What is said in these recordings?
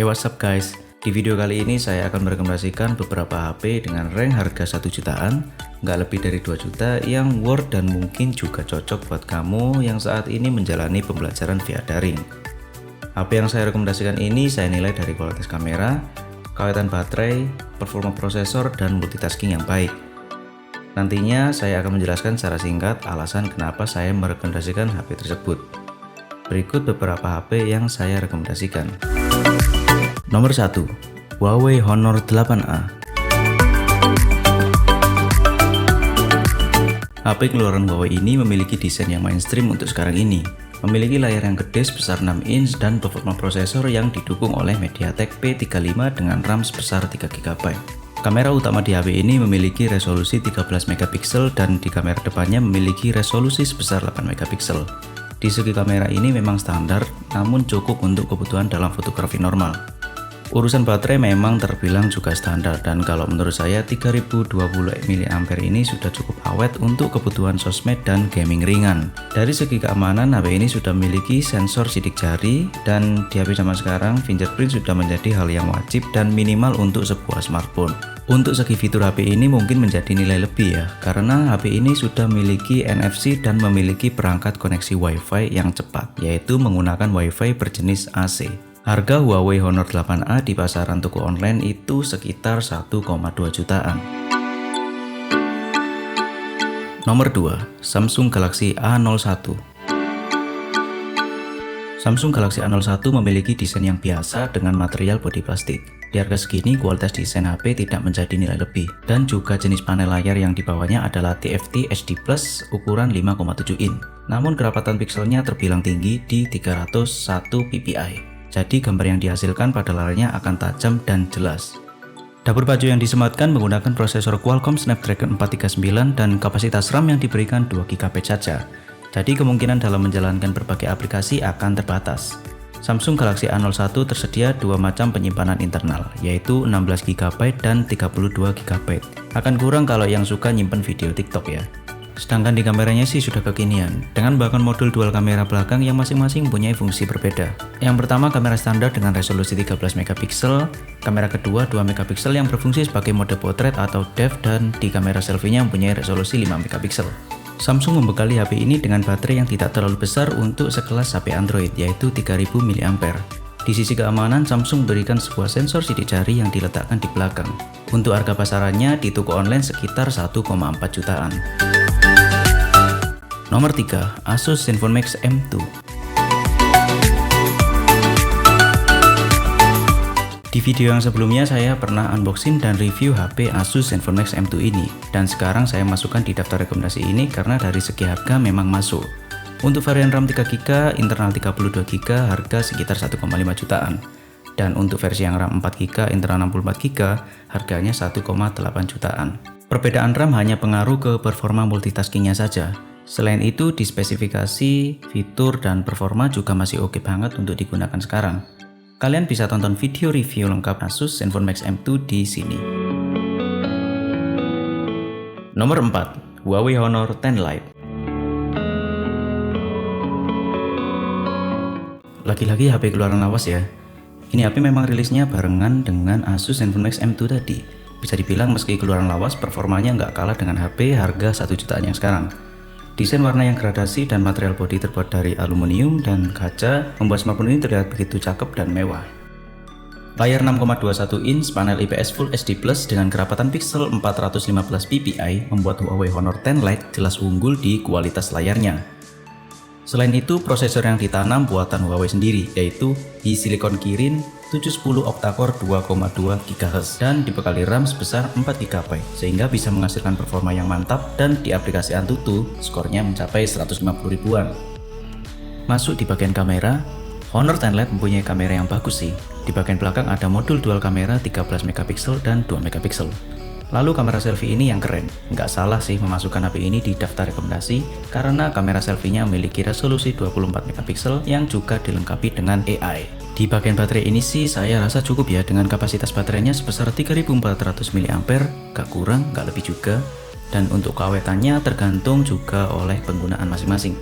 Hey, what's up guys? Di video kali ini saya akan merekomendasikan beberapa HP dengan rank harga 1 jutaan, nggak lebih dari 2 juta, yang worth dan mungkin juga cocok buat kamu yang saat ini menjalani pembelajaran via daring. HP yang saya rekomendasikan ini saya nilai dari kualitas kamera, keaweten baterai, performa prosesor, dan multitasking yang baik. Nantinya saya akan menjelaskan secara singkat alasan kenapa saya merekomendasikan HP tersebut. Berikut beberapa HP yang saya rekomendasikan. Nomor 1, Huawei Honor 8A. HP keluaran Huawei ini memiliki desain yang mainstream untuk sekarang ini. Memiliki layar yang gede sebesar 6 inch dan performa prosesor yang didukung oleh MediaTek P35 dengan RAM sebesar 3 GB. Kamera utama di HP ini memiliki resolusi 13 megapiksel dan di kamera depannya memiliki resolusi sebesar 8 megapiksel. Di segi kamera ini memang standar, namun cukup untuk kebutuhan dalam fotografi normal. Urusan baterai memang terbilang juga standar, dan kalau menurut saya 3020 mAh ini sudah cukup awet untuk kebutuhan sosmed dan gaming ringan. Dari segi keamanan, HP ini sudah memiliki sensor sidik jari, dan di HP zaman sekarang fingerprint sudah menjadi hal yang wajib dan minimal untuk sebuah smartphone. Untuk segi fitur HP ini mungkin menjadi nilai lebih ya, karena HP ini sudah memiliki NFC dan memiliki perangkat koneksi Wi-Fi yang cepat, yaitu menggunakan Wi-Fi berjenis AC. Harga Huawei Honor 8A di pasaran toko online itu sekitar 1,2 jutaan. Nomor 2, Samsung Galaxy A01. Samsung Galaxy A01 memiliki desain yang biasa dengan material bodi plastik. Di harga segini, kualitas desain HP tidak menjadi nilai lebih, dan juga jenis panel layar yang dibawanya adalah TFT HD Plus ukuran 5,7 in. Namun kerapatan pikselnya terbilang tinggi di 301 ppi. Jadi gambar yang dihasilkan pada layarnya akan tajam dan jelas. Dapur baju yang disematkan menggunakan prosesor Qualcomm Snapdragon 439 dan kapasitas RAM yang diberikan 2 GB saja. Jadi kemungkinan dalam menjalankan berbagai aplikasi akan terbatas. Samsung Galaxy A01 tersedia dua macam penyimpanan internal, yaitu 16 GB dan 32 GB. Akan kurang kalau yang suka nyimpen video TikTok ya. Sedangkan di kameranya sih sudah kekinian, dengan bahkan modul dual kamera belakang yang masing-masing mempunyai fungsi berbeda. Yang pertama, kamera standar dengan resolusi 13 megapiksel, kamera kedua 2 megapiksel yang berfungsi sebagai mode potret atau depth, dan di kamera selfie-nya mempunyai resolusi 5 megapiksel. Samsung membekali HP ini dengan baterai yang tidak terlalu besar untuk sekelas HP Android, yaitu 3000 mAh. Di sisi keamanan, Samsung memberikan sebuah sensor sidik jari yang diletakkan di belakang. Untuk harga pasarannya di toko online sekitar 1,4 jutaan. Nomor 3, Asus ZenFone Max M2. Di video yang sebelumnya saya pernah unboxing dan review HP Asus ZenFone Max M2 ini, dan sekarang saya masukkan di daftar rekomendasi ini karena dari segi harga memang masuk. Untuk varian RAM 3GB, internal 32GB harga sekitar 1,5 jutaan. Dan untuk versi yang RAM 4GB, internal 64GB harganya 1,8 jutaan. Perbedaan RAM hanya pengaruh ke performa multitaskingnya saja. Selain itu, di spesifikasi, fitur, dan performa juga masih oke banget untuk digunakan sekarang. Kalian bisa tonton video review lengkap Asus ZenFone Max M2 di sini. Nomor 4, Huawei Honor 10 Lite. Lagi-lagi HP keluaran lawas ya. Ini HP memang rilisnya barengan dengan Asus ZenFone Max M2 tadi. Bisa dibilang meski keluaran lawas, performanya nggak kalah dengan HP harga 1 jutaan yang sekarang. Desain warna yang gradasi dan material bodi terbuat dari aluminium dan kaca membuat smartphone ini terlihat begitu cakep dan mewah. Layar 6,21 inch, panel IPS Full HD Plus dengan kerapatan piksel 415 ppi membuat Huawei Honor 10 Lite jelas unggul di kualitas layarnya. Selain itu, prosesor yang ditanam buatan Huawei sendiri, yaitu Silicon Kirin 710 octa-core 2,2 GHz dan dibekali RAM sebesar 4 GB, sehingga bisa menghasilkan performa yang mantap, dan di aplikasi Antutu skornya mencapai 150 ribuan. Masuk di bagian kamera, Honor 10 Lite mempunyai kamera yang bagus sih. Di bagian belakang ada modul dual kamera 13 megapiksel dan 2 megapiksel. Lalu kamera selfie ini yang keren. Nggak salah sih memasukkan HP ini di daftar rekomendasi karena kamera selfie-nya memiliki resolusi 24 megapiksel yang juga dilengkapi dengan AI. Di bagian baterai ini sih saya rasa cukup ya, dengan kapasitas baterainya sebesar 3400 mAh, gak kurang, gak lebih juga. Dan untuk keawetannya tergantung juga oleh penggunaan masing-masing.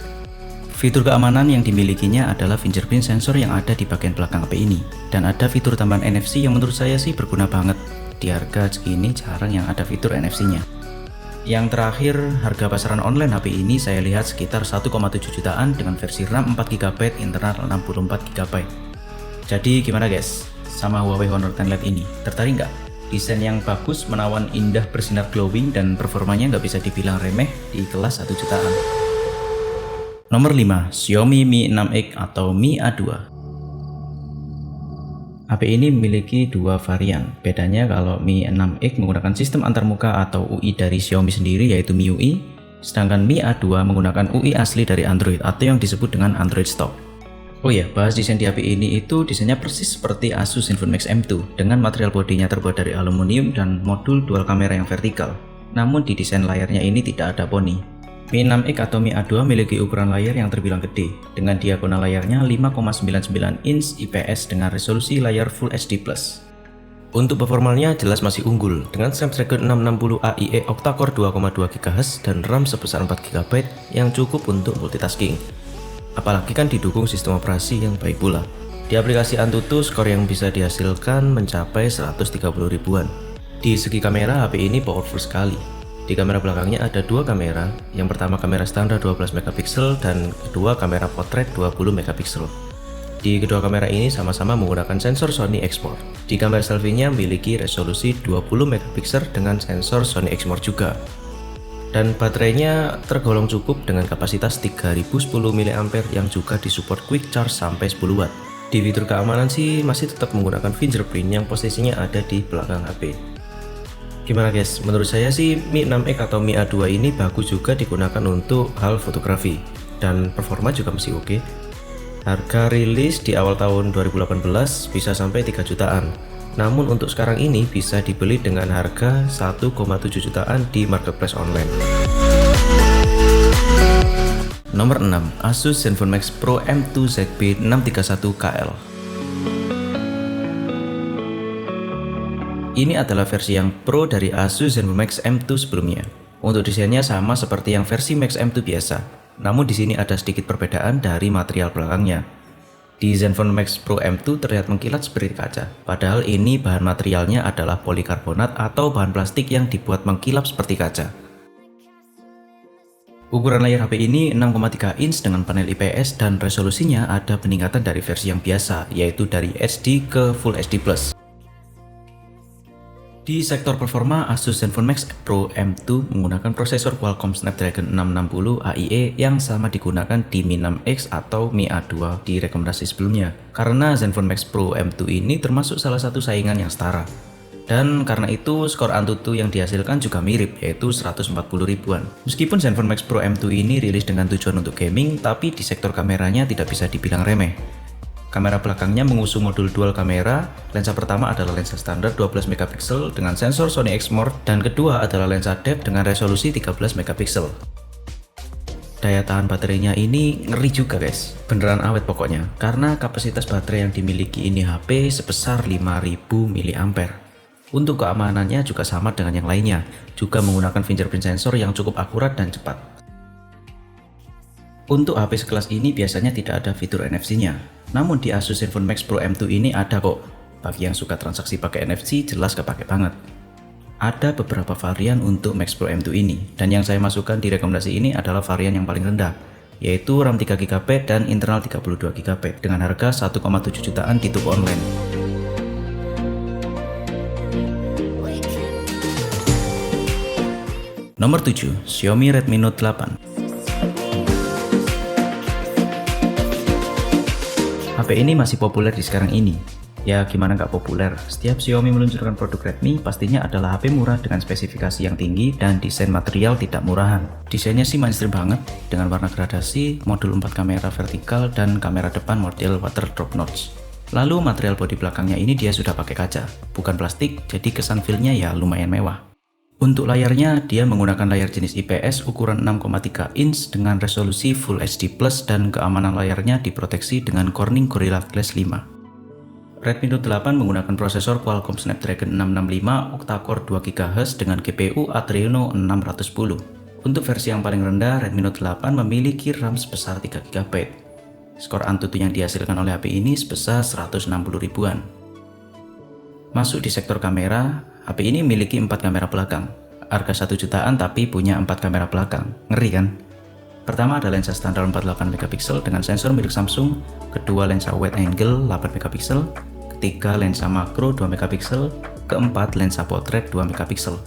Fitur keamanan yang dimilikinya adalah fingerprint sensor yang ada di bagian belakang HP ini. Dan ada fitur tambahan NFC yang menurut saya sih berguna banget. Di harga segini jarang yang ada fitur NFC-nya. Yang terakhir, harga pasaran online HP ini saya lihat sekitar 1,7 jutaan dengan versi RAM 4GB, internal 64GB. Jadi gimana guys? Sama Huawei Honor 10 Lite ini, tertarik nggak? Desain yang bagus, menawan, indah, bersinar glowing, dan performanya nggak bisa dibilang remeh di kelas 1 jutaan. Nomor 5, Xiaomi Mi 6X atau Mi A2. HP ini memiliki dua varian. Bedanya kalau Mi 6X menggunakan sistem antarmuka atau UI dari Xiaomi sendiri yaitu MIUI, sedangkan Mi A2 menggunakan UI asli dari Android atau yang disebut dengan Android Stock. Oh ya, bahas desain di HP ini itu desainnya persis seperti Asus ZenFone Max M2 dengan material bodinya terbuat dari aluminium dan modul dual kamera yang vertikal. Namun di desain layarnya ini tidak ada poni. Mi 6X atau Mi A2 memiliki ukuran layar yang terbilang gede, dengan diagonal layarnya 5,99 inch IPS dengan resolusi layar Full HD+. Untuk performanya jelas masih unggul, dengan Snapdragon 660 AIE octa-core 2,2 GHz dan RAM sebesar 4GB yang cukup untuk multitasking. Apalagi kan didukung sistem operasi yang baik pula. Di aplikasi Antutu, skor yang bisa dihasilkan mencapai 130 ribuan. Di segi kamera, HP ini powerful sekali. Di kamera belakangnya ada dua kamera, yang pertama kamera standar 12 megapiksel dan kedua kamera potret 20 megapiksel. Di kedua kamera ini sama-sama menggunakan sensor Sony Exmor. Di kamera selfie-nya memiliki resolusi 20 megapiksel dengan sensor Sony Exmor juga. Dan baterainya tergolong cukup dengan kapasitas 3010 mAh yang juga disupport quick charge sampai 10 watt. Di fitur keamanan sih masih tetap menggunakan fingerprint yang posisinya ada di belakang HP. Gimana guys? Menurut saya sih Mi 6X atau Mi A2 ini bagus juga digunakan untuk hal fotografi dan performa juga masih oke. Harga rilis di awal tahun 2018 bisa sampai 3 jutaan. Namun untuk sekarang ini bisa dibeli dengan harga 1,7 jutaan di marketplace online. Nomor 6, Asus ZenFone Max Pro M2 ZB631KL. Ini adalah versi yang Pro dari Asus ZenFone Max M2 sebelumnya. Untuk desainnya sama seperti yang versi Max M2 biasa, namun di sini ada sedikit perbedaan dari material belakangnya. Di ZenFone Max Pro M2 terlihat mengkilat seperti kaca, padahal ini bahan materialnya adalah polikarbonat atau bahan plastik yang dibuat mengkilap seperti kaca. Ukuran layar HP ini 6,3 inch dengan panel IPS dan resolusinya ada peningkatan dari versi yang biasa, yaitu dari HD ke Full HD+. Di sektor performa, Asus ZenFone Max Pro M2 menggunakan prosesor Qualcomm Snapdragon 660 AIE yang sama digunakan di Mi 6X atau Mi A2 di rekomendasi sebelumnya. Karena ZenFone Max Pro M2 ini termasuk salah satu saingan yang setara. Dan karena itu skor Antutu yang dihasilkan juga mirip, yaitu 140 ribuan. Meskipun ZenFone Max Pro M2 ini rilis dengan tujuan untuk gaming, tapi di sektor kameranya tidak bisa dibilang remeh. Kamera belakangnya mengusung modul dual kamera. Lensa pertama adalah lensa standar 12 megapiksel dengan sensor Sony Exmor dan kedua adalah lensa depth dengan resolusi 13 megapiksel. Daya tahan baterainya ini ngeri juga guys, beneran awet pokoknya, karena kapasitas baterai yang dimiliki ini HP sebesar 5000 mAh. Untuk keamanannya juga sama dengan yang lainnya, juga menggunakan fingerprint sensor yang cukup akurat dan cepat. Untuk HP sekelas ini biasanya tidak ada fitur NFC-nya, namun di Asus ZenFone Max Pro M2 ini ada kok. Bagi yang suka transaksi pakai NFC jelas kepake banget. Ada beberapa varian untuk Max Pro M2 ini, dan yang saya masukkan di rekomendasi ini adalah varian yang paling rendah, yaitu RAM 3GB dan internal 32GB dengan harga 1,7 jutaan di toko online. Nomor 7, Xiaomi Redmi Note 8. HP ini masih populer di sekarang ini. Ya gimana nggak populer, setiap Xiaomi meluncurkan produk Redmi pastinya adalah HP murah dengan spesifikasi yang tinggi dan desain material tidak murahan. Desainnya sih mainstream banget dengan warna gradasi, modul 4 kamera vertikal dan kamera depan model water drop notch. Lalu material bodi belakangnya ini dia sudah pakai kaca, bukan plastik, jadi kesan feel-nya ya lumayan mewah. Untuk layarnya, dia menggunakan layar jenis IPS ukuran 6,3 inch dengan resolusi Full HD+, dan keamanan layarnya diproteksi dengan Corning Gorilla Glass 5. Redmi Note 8 menggunakan prosesor Qualcomm Snapdragon 665 octa-core 2 GHz dengan GPU Adreno 610. Untuk versi yang paling rendah, Redmi Note 8 memiliki RAM sebesar 3 GB. Skor Antutu yang dihasilkan oleh HP ini sebesar 160 ribuan. Masuk di sektor kamera, HP ini memiliki 4 kamera belakang. Harga 1 jutaan tapi punya 4 kamera belakang. Ngeri kan? Pertama ada lensa standar 48 megapiksel dengan sensor milik Samsung, kedua lensa wide angle 8 megapiksel, ketiga lensa makro 2 megapiksel, keempat lensa potret 2 megapiksel.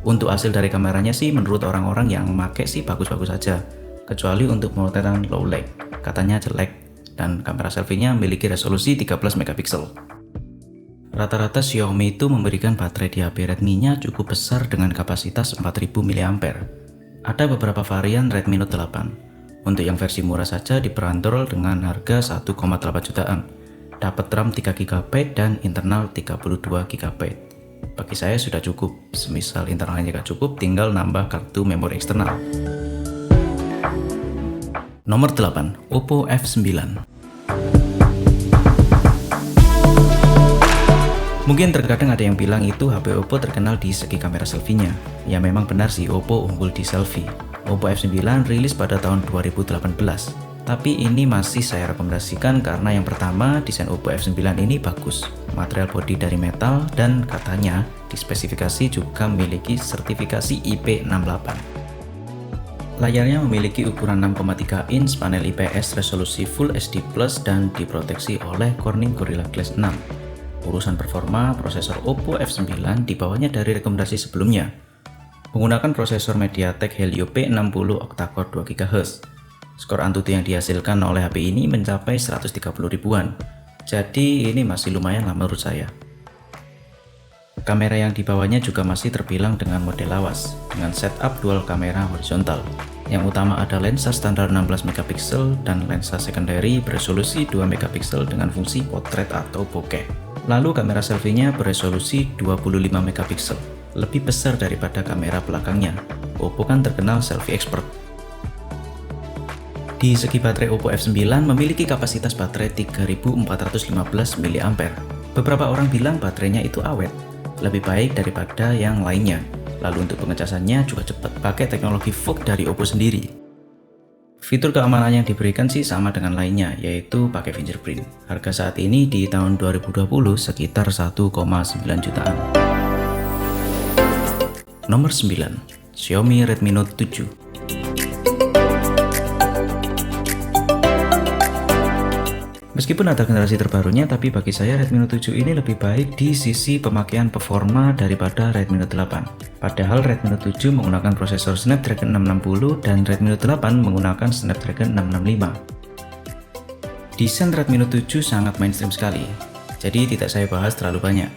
Untuk hasil dari kameranya sih menurut orang-orang yang memakai sih bagus-bagus saja, kecuali untuk pemotretan low light, katanya jelek, dan kamera selfie-nya memiliki resolusi 13 megapiksel. Rata-rata Xiaomi itu memberikan baterai di HP Redmi-nya cukup besar dengan kapasitas 4000 mAh. Ada beberapa varian Redmi Note 8. Untuk yang versi murah saja dibanderol dengan harga 1,8 jutaan. Dapat RAM 3 GB dan internal 32 GB. Bagi saya sudah cukup. Semisal internalnya gak cukup, tinggal nambah kartu memori eksternal. Nomor 8, Oppo F9. Mungkin terkadang ada yang bilang itu HP Oppo terkenal di segi kamera selfie-nya. Ya memang benar sih, Oppo unggul di selfie. Oppo F9 rilis pada tahun 2018. Tapi ini masih saya rekomendasikan karena yang pertama, desain Oppo F9 ini bagus. Material bodi dari metal dan katanya di spesifikasi juga memiliki sertifikasi IP68. Layarnya memiliki ukuran 6,3 inch, panel IPS, resolusi Full HD+, dan diproteksi oleh Corning Gorilla Glass 6. Urusan performa, prosesor Oppo F9 di bawahnya dari rekomendasi sebelumnya. Menggunakan prosesor MediaTek Helio P60 octa-core 2 GHz. Skor Antutu yang dihasilkan oleh HP ini mencapai 130 ribuan. Jadi ini masih lumayan lah menurut saya. Kamera yang di bawahnya juga masih terbilang dengan model lawas, dengan setup dual kamera horizontal. Yang utama ada lensa standar 16 megapiksel dan lensa secondary beresolusi 2 megapiksel dengan fungsi potret atau bokeh. Lalu kamera selfie-nya beresolusi 25 megapiksel, lebih besar daripada kamera belakangnya. Oppo kan terkenal selfie expert. Di segi baterai, Oppo F9 memiliki kapasitas baterai 3415 mAh. Beberapa orang bilang baterainya itu awet, lebih baik daripada yang lainnya. Lalu untuk pengecasannya juga cepat, pakai teknologi VOOC dari Oppo sendiri. Fitur keamanan yang diberikan sih sama dengan lainnya, yaitu pakai fingerprint. Harga saat ini di tahun 2020 sekitar 1,9 jutaan. Nomor 9, Xiaomi Redmi Note 7. Meskipun ada generasi terbarunya, tapi bagi saya Redmi Note 7 ini lebih baik di sisi pemakaian performa daripada Redmi Note 8. Padahal Redmi Note 7 menggunakan prosesor Snapdragon 660 dan Redmi Note 8 menggunakan Snapdragon 665. Desain Redmi Note 7 sangat mainstream sekali, jadi tidak saya bahas terlalu banyak.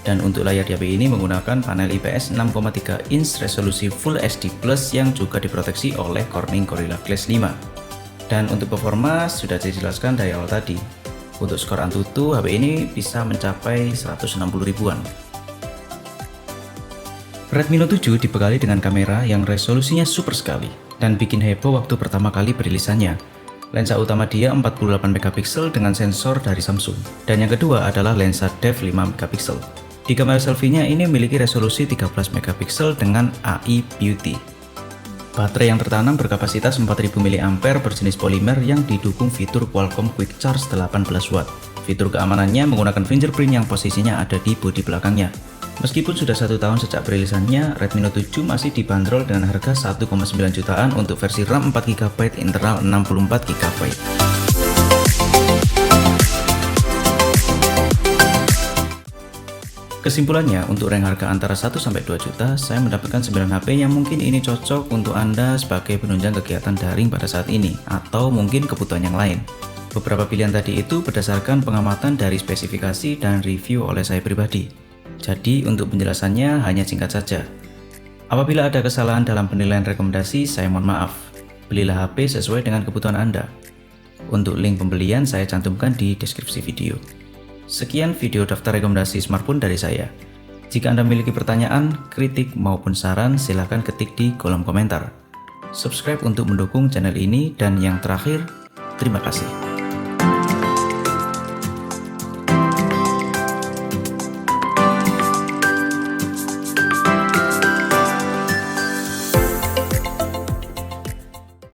Dan untuk layar di HP ini menggunakan panel IPS 6,3 inch resolusi Full HD+ yang juga diproteksi oleh Corning Gorilla Glass 5. Dan untuk performa sudah dijelaskan dari awal tadi. Untuk skor Antutu, HP ini bisa mencapai 160 ribuan. Redmi Note 7 dibekali dengan kamera yang resolusinya super sekali dan bikin heboh waktu pertama kali perilisannya. Lensa utama dia 48 megapiksel dengan sensor dari Samsung. Dan yang kedua adalah lensa depth 5 megapiksel. Di kamera selfie-nya ini memiliki resolusi 13 megapiksel dengan AI Beauty. Baterai yang tertanam berkapasitas 4000 mAh berjenis polimer yang didukung fitur Qualcomm Quick Charge 18 Watt. Fitur keamanannya menggunakan fingerprint yang posisinya ada di bodi belakangnya. Meskipun sudah 1 tahun sejak perilisannya, Redmi Note 7 masih dibanderol dengan harga 1,9 jutaan untuk versi RAM 4 GB, internal 64 GB. Kesimpulannya, untuk rank harga antara 1-2 juta, saya mendapatkan 9 HP yang mungkin ini cocok untuk Anda sebagai penunjang kegiatan daring pada saat ini, atau mungkin kebutuhan yang lain. Beberapa pilihan tadi itu berdasarkan pengamatan dari spesifikasi dan review oleh saya pribadi. Jadi, untuk penjelasannya hanya singkat saja. Apabila ada kesalahan dalam penilaian rekomendasi, saya mohon maaf. Belilah HP sesuai dengan kebutuhan Anda. Untuk link pembelian saya cantumkan di deskripsi video. Sekian video daftar rekomendasi smartphone dari saya. Jika Anda memiliki pertanyaan, kritik, maupun saran, silahkan ketik di kolom komentar. Subscribe untuk mendukung channel ini, dan yang terakhir, terima kasih.